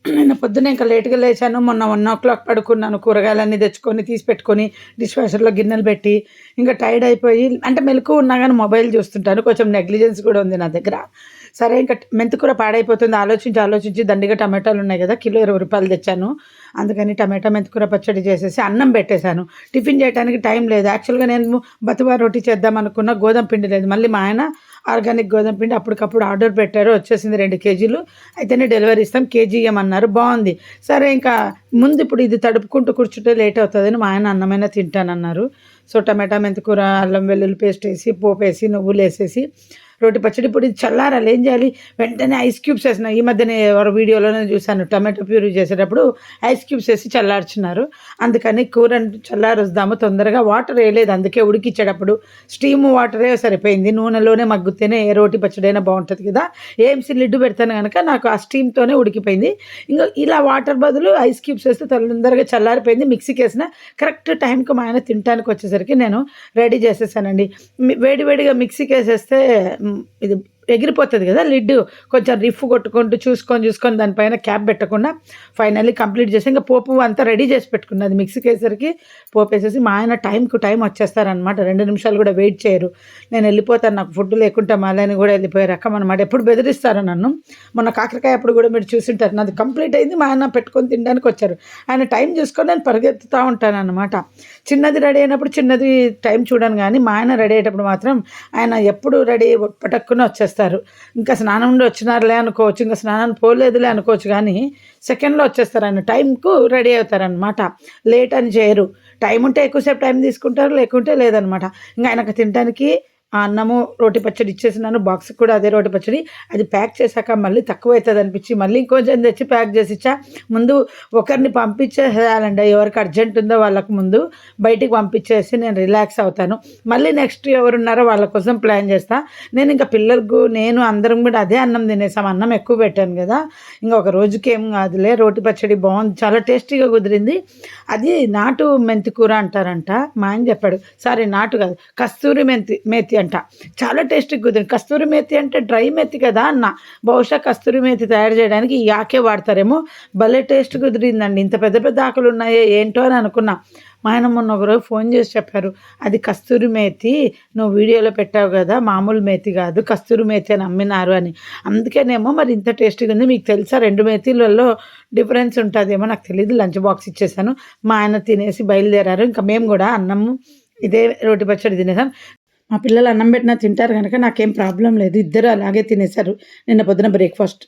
నిన్న పొద్దున్న ఇంకా లేట్‌గా లేచాను. మొన్న 1:00 పడుకున్నాను. కూరగాయలన్నీ తెచ్చుకొని, తీసి పెట్టుకొని, డిష్ వాషర్‌లో గిన్నెలు పెట్టి, ఇంకా టైర్డ్ అయిపోయి అంటే మెలకువ ఉన్నా గానీ మొబైల్ చూస్తుంటాను. కొంచెం నెగ్లిజెన్స్ కూడా ఉంది నా దగ్గర. సరే ఇంక మెంతికూర పాడైపోతుంది ఆలోచించి దండిగా టమాటాలున్నాయి గదా! కిలో రూ. 20 తెచ్చాను. అందుకని టమాటా మెంతికూర పచ్చడి చేసేసి అన్నం పెట్టేశాను. టిఫిన్ చేయటానికి టైం లేదు. యాక్చువల్‌గా నేను బతువా రోటీ చేద్దామనుకున్న గోధుమ పిండి లేదు. మళ్ళీ మా ఆయన ఆర్గానిక్ గోధుమ పిండి అప్పటికప్పుడు ఆర్డర్ పెట్టారు. వచ్చేసింది 2 కేజీలు. అయితేనే డెలివరీ ఇస్తాం. కేజీ ఇయ్యమన్నారు. బావుంది. సరే ఇంకా ముందు ఇప్పుడు ఇది తడుపుకుంటూ కూర్చుంటే లేట్ అవుతదని మా ఆయన అన్నమైనా తింటానన్నారు. సో, టమాటా మెంతికూర, అల్లం వెల్లుల్లి పేస్ట్ ఏసి, పోపేసి, నువ్వులేసేసి రోటి పచ్చడి. ఇప్పుడు ఇది చల్లారాలి. ఏం చేయాలి? వెంటనే ఐస్ క్యూబ్స్ ఏసిన. ఈ మధ్యనే ఎవరో వీడియోలోనే చూసాను. టమాటో ప్యూరీ చేసేటప్పుడు ఐస్ క్యూబ్స్ ఏసి చల్లార్చున్నారు. అందుకని కూరని చల్లారుద్దాము తొందరగా. వాటర్ ఏయలేదు. అందుకే ఉడికిచ్చేటప్పుడు స్టీమ్ వాటరే సరిపోయింది. నూనెలోనే మగ్గితేనే ఏ రోటి పచ్చడైనా బావుంటది కదా! ఏఎంసీ లిడ్ పెడతాను గనక నాకు ఆ స్టీమ్‌తోనే ఉడికిపోయింది. ఇంగ ఇలా వాటర్ బదులు ఐస్ క్యూబ్స్ ఏస్తే తొందరగా చల్లారిపోయింది. మిక్సీకేసిన. కరెక్ట్ టైంకి మా ఆయన తినటానికొచ్చేసరికి నేను రెడీ చేసేసానండి. వేడి వేడిగా మిక్సీకేసేస్తే ఇది ఎగిరిపోతది గదా! లిడ్డు. కొంచెం రిఫ్ కొట్టుకుంటూ చూసుకొని దానిపైన క్యాప్ పెట్టకుండా ఫైనల్లీ కంప్లీట్ చేసి ఇంక పోపు అంతా రెడీ చేసి పెట్టుకున్నా. అది మిక్సీకేసరికి పోపేసేసి మా ఆయన టైంకి టైం వచ్చేస్తారనమాట. 2 నిమిషాలు కూడా వెయిట్ చేయరు. నేను వెళ్ళిపోతాను నాకు ఫుడ్ లేకుంటే మళ్ళీ అని కూడా వెళ్ళిపోయే రకం అనమాట. ఎప్పుడు బెదిరిస్తారు నన్ను. మొన్న కాకరకాయ అప్పుడు కూడా మీరు చూసుంటారు. నాది కంప్లీట్ అయింది. మా ఆయన పెట్టుకొని తినడానికి వచ్చారు. ఆయన టైం చూసుకొని నేను పరిగెత్తుతా ఉంటాననమాట. చిన్నది రెడీ అయినప్పుడు చిన్నది టైం చూడను గానీ, మా ఆయన రెడీ అయ్యేటప్పుడు మాత్రం ఆయన ఎప్పుడు రెడీ పటక్కున వచ్చేస్తారు. ఇంకా స్నానం నుండి వచ్చినారులే అనుకోవచ్చు. ఇంక స్నానానికి పోలేదులే అనుకోవచ్చు గానీ, సెకండ్‌లో వచ్చేస్తారు. ఆయన టైంకు రెడీ అవుతారనమాట. లేట్ అని చేయరు. టైం ఉంటే ఎక్కువసేపు టైం తీసుకుంటారు. లేకుంటే లేదనమాట. ఇంక ఆయనకు తినటానికి ఆ అన్నము, రోటి పచ్చడి ఇచ్చేసినాను. బాక్స్‌కి కూడా అదే రోటి పచ్చడి. అది ప్యాక్ చేశాక మళ్ళీ తక్కువైతదనిపిచ్చి మళ్ళీ ఇంకొంచెం తెచ్చి ప్యాక్ చేసిచ్చా. ముందు ఒకరిని పంపించేసేయాలండి. ఎవరికి అర్జెంట్ ఉందో వాళ్ళకి ముందు బయటికి పంపించేసి నేను రిలాక్స్ అవుతాను. మళ్ళీ నెక్స్ట్ ఎవరున్నారో వాళ్ళ కోసం ప్లాన్ చేస్తా. నేనింక పిల్లలకు, నేను అందరం కూడా అదే అన్నం తినేసాం. అన్నం ఎక్కువ పెట్టాను గదా! ఇంక ఒక రోజుకి ఏం కాదులే. రోటి పచ్చడి బావుంది. చాలా టేస్టీగా కుదిరింది. అది నాటు మెంతి కూర అంటారంట. మా ఆయన చెప్పాడు. సారీ నాటు కాదు. కస్తూరి మేతి అంట. చాలా టేస్టీగా కుదిరింది. కస్తూరి మేతి అంటే డ్రై మేతి కదా అన్న. బహుశా కస్తూరి మేతి తయారు చేయడానికి ఈ ఆకే వాడతారేమో. భలే టేస్ట్ కుదిరిందండి. ఇంత పెద్ద పెద్ద ఆకులున్నాయే ఏంటో అని అనుకున్నా. మా ఆయన మొన్న ఒకరోజు ఫోన్ చేసి చెప్పారు. అది కస్తూరి మేతి. నువ్వు వీడియోలో పెట్టావు గదా! మామూలు మేతి గాదు. కస్తూరి మేతి అని అమ్మినారు అని. అందుకేనేమో మరి ఇంత టేస్టీగా ఉంది. మీకు తెలుసా 2 మేతిలలో డిఫరెన్స్ ఉంటదేమో నాకు తెలీదు. లంచ్ బాక్స్ ఇచ్చేసాను. మా ఆయన తినేసి బయలుదేరారు. ఇంక మేము గూడా అన్నము ఇదే రోటి పచ్చడి తినేసాం. మా పిల్లలు అన్నం పెట్టినా తింటారు గనక నాకేం ప్రాబ్లమ్ లేదు. ఇద్దరు అలాగే తినేసారు నిన్న పొద్దున బ్రేక్‌ఫాస్ట్.